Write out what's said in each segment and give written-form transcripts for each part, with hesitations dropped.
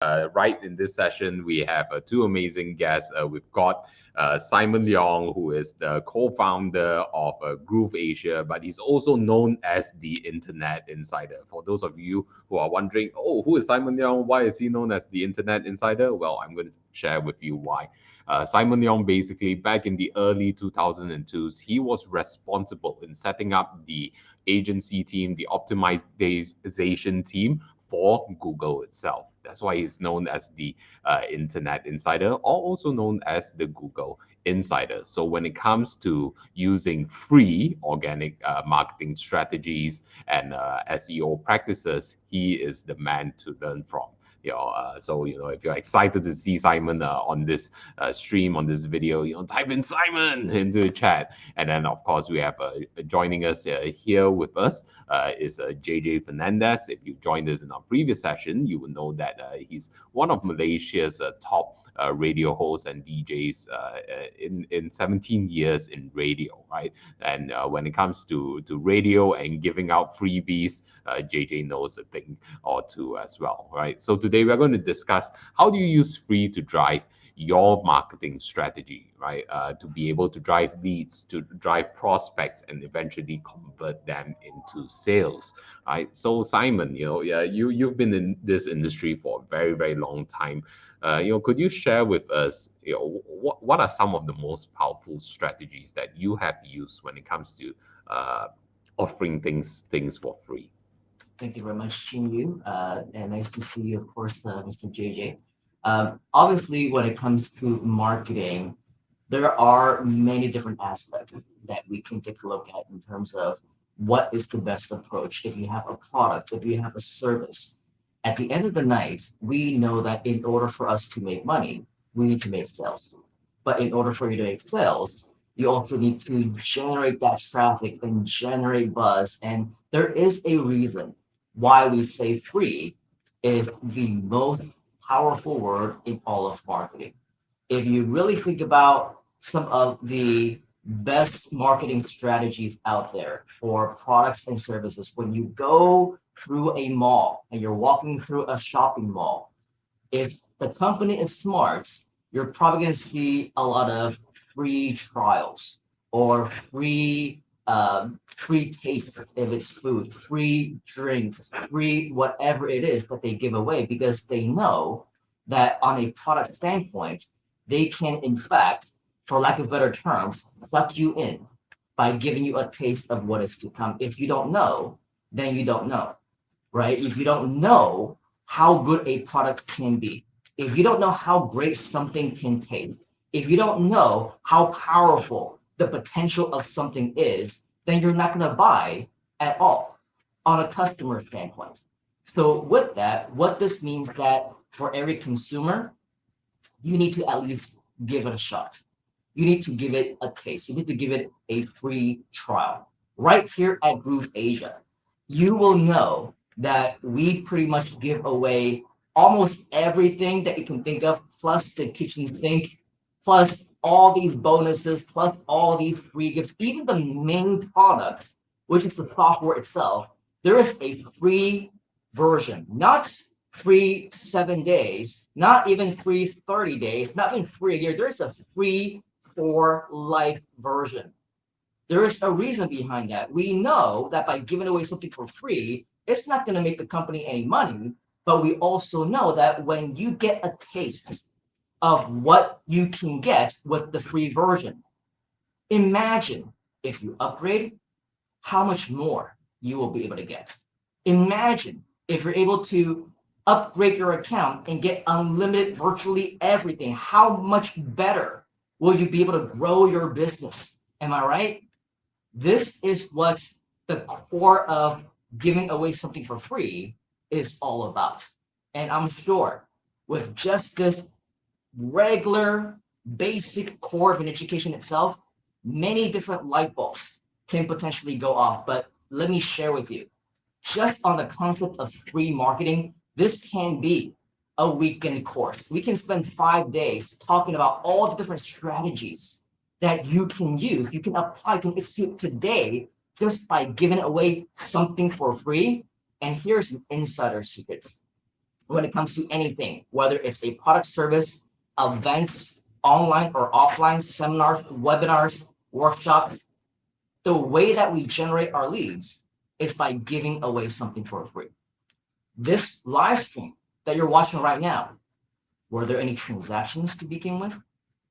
Right in this session, we have two amazing guests. We've got Simon Leung, who is the co-founder of Groove Asia, but he's also known as the Internet Insider. For those of you who are wondering, oh, who is Simon Leung? Why is he known as the Internet Insider? Well, I'm going to share with you why. Simon Leung, basically, back in the early 2002s, he was responsible in setting up the agency team, the optimization team for Google itself. That's why he's known as the Internet Insider, or also known as the Google Insider. So when it comes to using free organic marketing strategies and SEO practices, he is the man to learn from. If you're excited to see Simon on this stream, on this video, type in Simon into the chat. And then, of course, we have joining us here with us is JJ Fernandez. If you joined us in our previous session, you will know that he's one of Malaysia's top radio hosts and DJs in 17 years in radio, right? And when it comes to radio and giving out freebies, JJ knows a thing or two as well, right? So today we're going to discuss how do you use free to drive your marketing strategy, right? To be able to drive leads, to drive prospects, and eventually convert them into sales, right? So Simon, yeah, you've been in this industry for a very, very long time. Could you share with us, what are some of the most powerful strategies that you have used when it comes to offering things for free? Thank you very much, Chin Yu, and nice to see you, of course, Mr. JJ. Obviously, when it comes to marketing, there are many different aspects that we can take a look at in terms of what is the best approach. If you have a product, if you have a service, at the end of the night, we know that in order for us to make money, we need to make sales. But in order for you to make sales, you also need to generate that traffic and generate buzz. And there is a reason why we say free is the most powerful word in all of marketing. If you really think about some of the best marketing strategies out there for products and services, when you go through a mall and you're walking through a shopping mall, if the company is smart, you're probably going to see a lot of free trials or free taste if it's food, free drinks, free whatever it is that they give away because they know that on a product standpoint, they can in fact, for lack of better terms, suck you in by giving you a taste of what is to come. If you don't know, then you don't know, right? If you don't know how good a product can be, if you don't know how great something can taste, if you don't know how powerful the potential of something is, then you're not going to buy at all on a customer standpoint. So with that, what this means that for every consumer, you need to at least give it a shot. You need to give it a taste. You need to give it a free trial. Right here at Groove Asia, you will know that we pretty much give away almost everything that you can think of, plus the kitchen sink, plus all these bonuses, plus all these free gifts, even the main product, which is the software itself. There is a free version, not free 7 days, not even free 30 days, not even free a year. There's a free for life version. There is a reason behind that. We know that by giving away something for free, it's not going to make the company any money, but we also know that when you get a taste of what you can get with the free version, imagine if you upgrade, how much more you will be able to get. Imagine if you're able to upgrade your account and get unlimited virtually everything, how much better will you be able to grow your business? Am I right? This is what the core of giving away something for free is all about. And I'm sure with just this regular basic core of an education itself, many different light bulbs can potentially go off. But let me share with you, just on the concept of free marketing, this can be a weekend course. We can spend 5 days talking about all the different strategies that you can use, you can apply, you can execute today just by giving away something for free. And here's an insider secret. when it comes to anything, whether it's a product, service, events, online or offline, seminars, webinars, workshops. The way that we generate our leads is by giving away something for free. This live stream that you're watching right now, were there any transactions to begin with?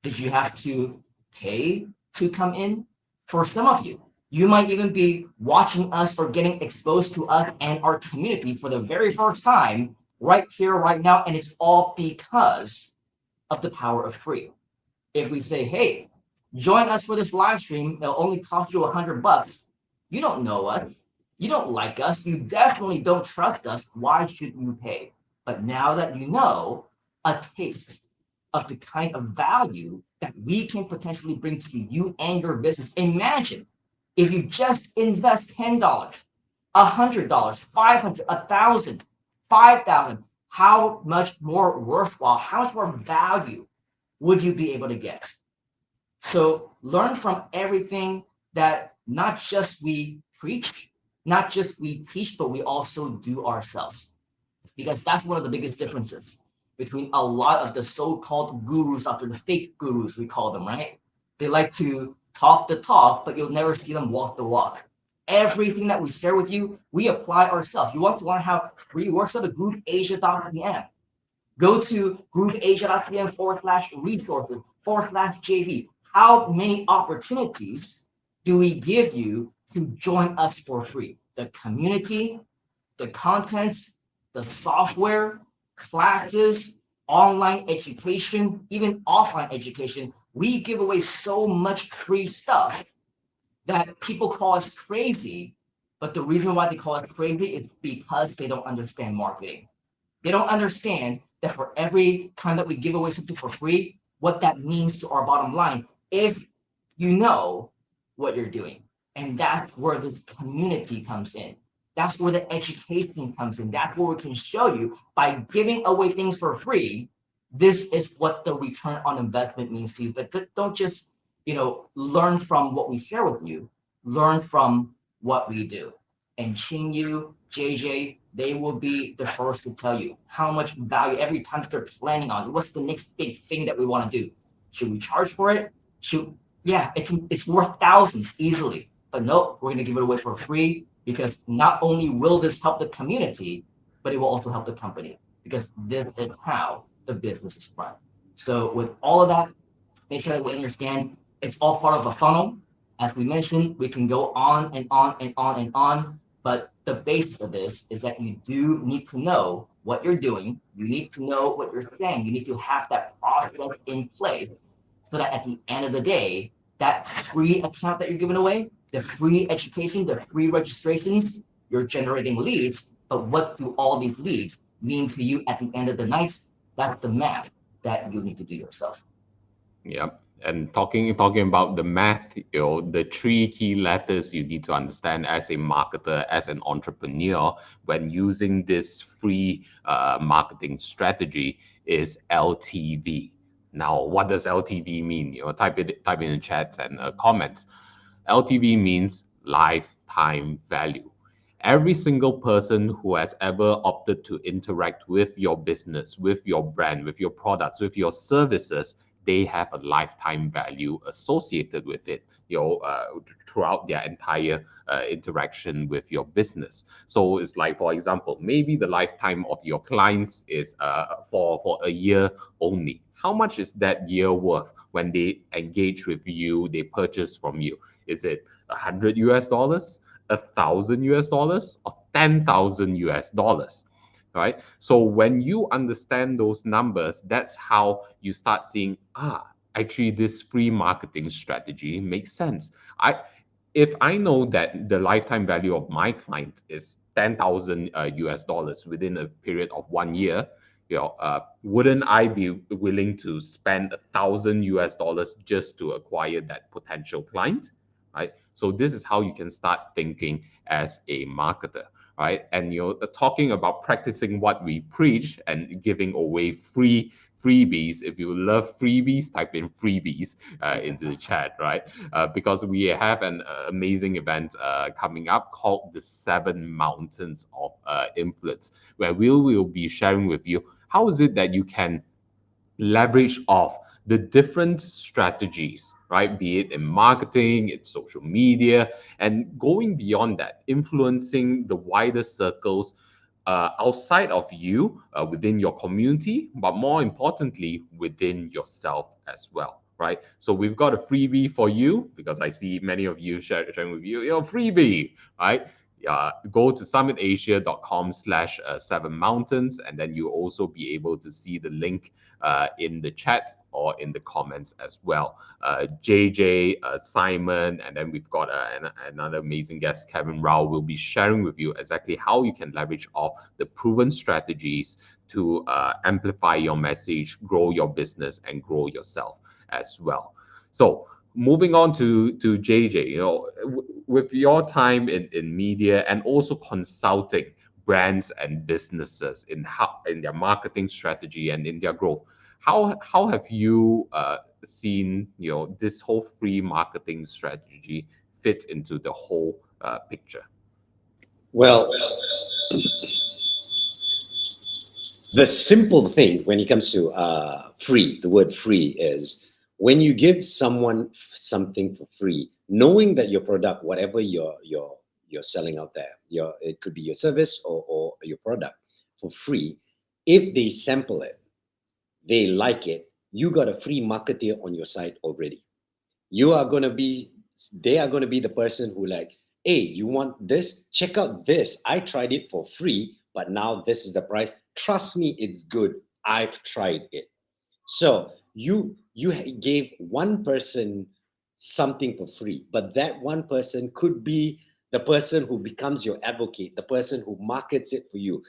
Did you have to pay to come in? For some of you, you might even be watching us or getting exposed to us and our community for the very first time right here, right now, and it's all because of the power of free. If we say, hey, join us for this live stream, it'll only cost you $100. You don't know us. You don't like us. You definitely don't trust us. Why should you pay? But now that you know a taste of the kind of value that we can potentially bring to you and your business, imagine if you just invest $10, $100, 500, 1,000, 5,000, how much more worthwhile, how much more value would you be able to get? So learn from everything that not just we preach, not just we teach, but we also do ourselves. Because that's one of the biggest differences between a lot of the so-called gurus out there, the fake gurus, we call them, right? They like to talk the talk, but you'll never see them walk the walk. Everything that we share with you, we apply ourselves. You want to learn how free works? Go to groupasia.pm. Go to groupasia.pm/resources /JV. How many opportunities do we give you to join us for free? The community, the content, the software, classes, online education, even offline education. We give away so much free stuff that people call us crazy. But the reason why they call us crazy is because they don't understand marketing. They don't understand that for every time that we give away something for free, what that means to our bottom line, if you know what you're doing. And that's where this community comes in. That's where the education comes in. That's where we can show you by giving away things for free, this is what the return on investment means to you. But don't just, learn from what we share with you, learn from what we do. And Chinyu, JJ, they will be the first to tell you how much value every time that they're planning on. What's the next big thing that we want to do? Should we charge for it? It's worth thousands easily. But nope, we're going to give it away for free because not only will this help the community, but it will also help the company because this is how the business is run. So with all of that, make sure that we understand it's all part of a funnel. As we mentioned, we can go on and on and on and on, but the basis of this is that you do need to know what you're doing. You need to know what you're saying. You need to have that process in place so that at the end of the day, that free account that you're giving away, the free education, the free registrations, you're generating leads. But what do all these leads mean to you at the end of the night? That's the math that you need to do yourself. Yep. And talking about the math, the three key letters you need to understand as a marketer, as an entrepreneur, when using this free marketing strategy is LTV. Now, what does LTV mean? Type in the chats and comments. LTV means lifetime value. Every single person who has ever opted to interact with your business, with your brand, with your products, with your services, they have a lifetime value associated with it, throughout their entire interaction with your business. So it's like, for example, maybe the lifetime of your clients is for a year only. How much is that year worth when they engage with you, they purchase from you? Is it $100, $1,000, or 10,000 US dollars? Right? So when you understand those numbers, that's how you start seeing, actually this free marketing strategy makes sense. If I know that the lifetime value of my client is 10,000 US dollars within a period of 1 year, wouldn't I be willing to spend 1,000 US dollars just to acquire that potential client? Right? So this is how you can start thinking as a marketer. Right? And talking about practicing what we preach and giving away free freebies. If you love freebies, type in freebies into the chat, right? Because we have an amazing event coming up called the Seven Mountains of Influence, where we will be sharing with you how is it that you can leverage off the different strategies, right? Be it in marketing, it's social media, and going beyond that, influencing the wider circles outside of you, within your community, but more importantly, within yourself as well, right? So we've got a freebie for you because I see many of you sharing with you your freebie, right? Go to summitasia.com/seven mountains, and then you'll also be able to see the link in the chat or in the comments as well. JJ, Simon, and then we've got another amazing guest, Kevin Rao, will be sharing with you exactly how you can leverage off the proven strategies to amplify your message, grow your business, and grow yourself as well. So moving on to JJ, with your time in media and also consulting brands and businesses in their marketing strategy and in their growth, how have you seen this whole free marketing strategy fit into the whole picture? Well, the simple thing when it comes to free, the word free is when you give someone something for free, knowing that your product, whatever you're selling out there, it could be your service or your product for free. If they sample it, they like it, you got a free marketer on your site already. You are going to be, they are going to be the person who like, hey, you want this? Check out this. I tried it for free, but now this is the price. Trust me, it's good. I've tried it. So you gave one person something for free, but that one person could be the person who becomes your advocate, the person who markets it for you.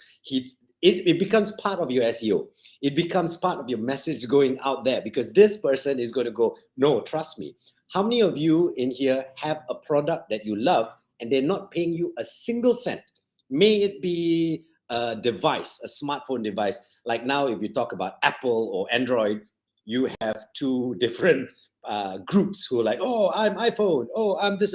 It becomes part of your SEO. It becomes part of your message going out there because this person is going to go, no, trust me. How many of you in here have a product that you love and they're not paying you a single cent? May it be a device, a smartphone device. Like now, if you talk about Apple or Android, you have two different groups who are like, oh, I'm iPhone, oh, I'm this.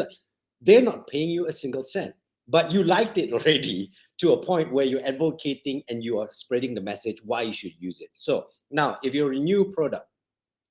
They're not paying you a single cent, but you liked it already to a point where you're advocating and you are spreading the message why you should use it. So now, if you're a new product,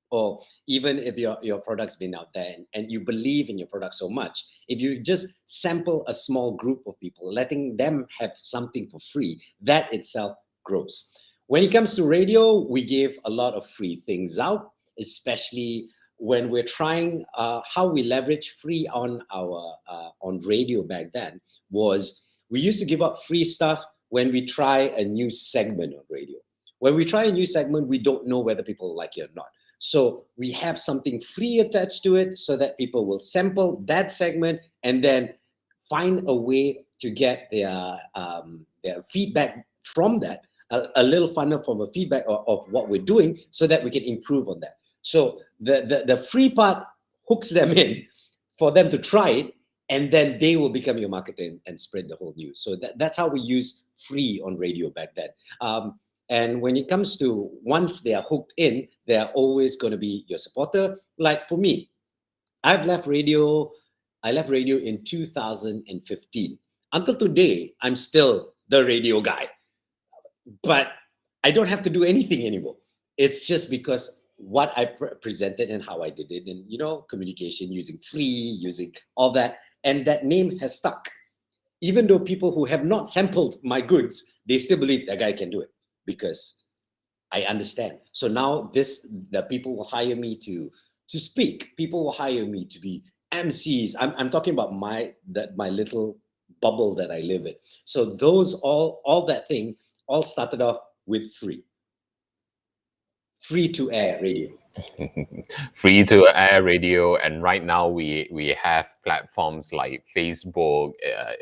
or even if your product's been out there and you believe in your product so much, if you just sample a small group of people, letting them have something for free, that itself grows. When it comes to radio, we give a lot of free things out, especially when we're trying how we leverage free on our on radio back then was we used to give out free stuff when we try a new segment on radio. When we try a new segment, we don't know whether people like it or not. So we have something free attached to it so that people will sample that segment and then find a way to get their feedback from that, a little funnel from a feedback of what we're doing so that we can improve on that. So the free part hooks them in for them to try it, and then they will become your marketer and spread the whole news. So that's how we use free on radio back then. And when it comes to once they are hooked in, they are always going to be your supporter. Like for me, I left radio in 2015. Until today, I'm still the radio guy. But I don't have to do anything anymore. It's just because what I presented and how I did it, and communication using free, using all that, and that name has stuck. Even though people who have not sampled my goods, they still believe that guy can do it because I understand. So now the people will hire me to speak. People will hire me to be MCs. I'm talking about my little bubble that I live in. So those all that thing all started off with free to air radio. Free to air radio, and right now we have platforms like Facebook,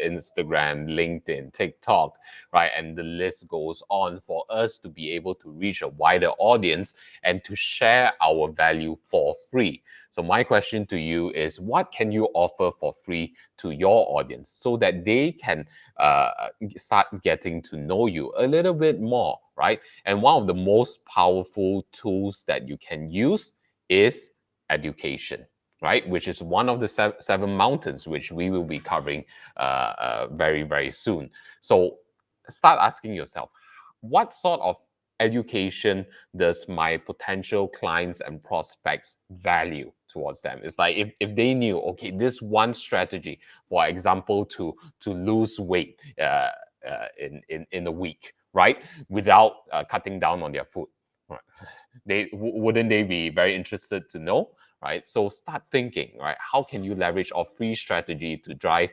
Instagram, LinkedIn, TikTok, right, and the list goes on for us to be able to reach a wider audience and to share our value for free. So my question to you is, what can you offer for free to your audience so that they can start getting to know you a little bit more, right? And one of the most powerful tools that you can use is education, right? Which is one of the seven mountains, which we will be covering very, very soon. So start asking yourself, what sort of education does my potential clients and prospects value towards them? It's like if they knew, okay, this one strategy, for example, to lose weight in a week, right, without cutting down on their food, right? Wouldn't they be very interested to know, right? So start thinking, right? How can you leverage a free strategy to drive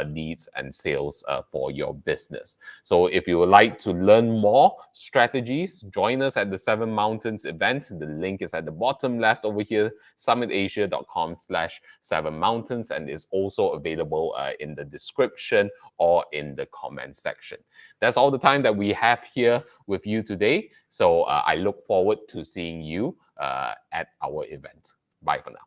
leads and sales for your business? So if you would like to learn more strategies, join us at the Seven Mountains event. The link is at the bottom left over here, summitasia.com/Seven Mountains, and is also available in the description or in the comment section. That's all the time that we have here with you today. So I look forward to seeing you at our event. Bye for now.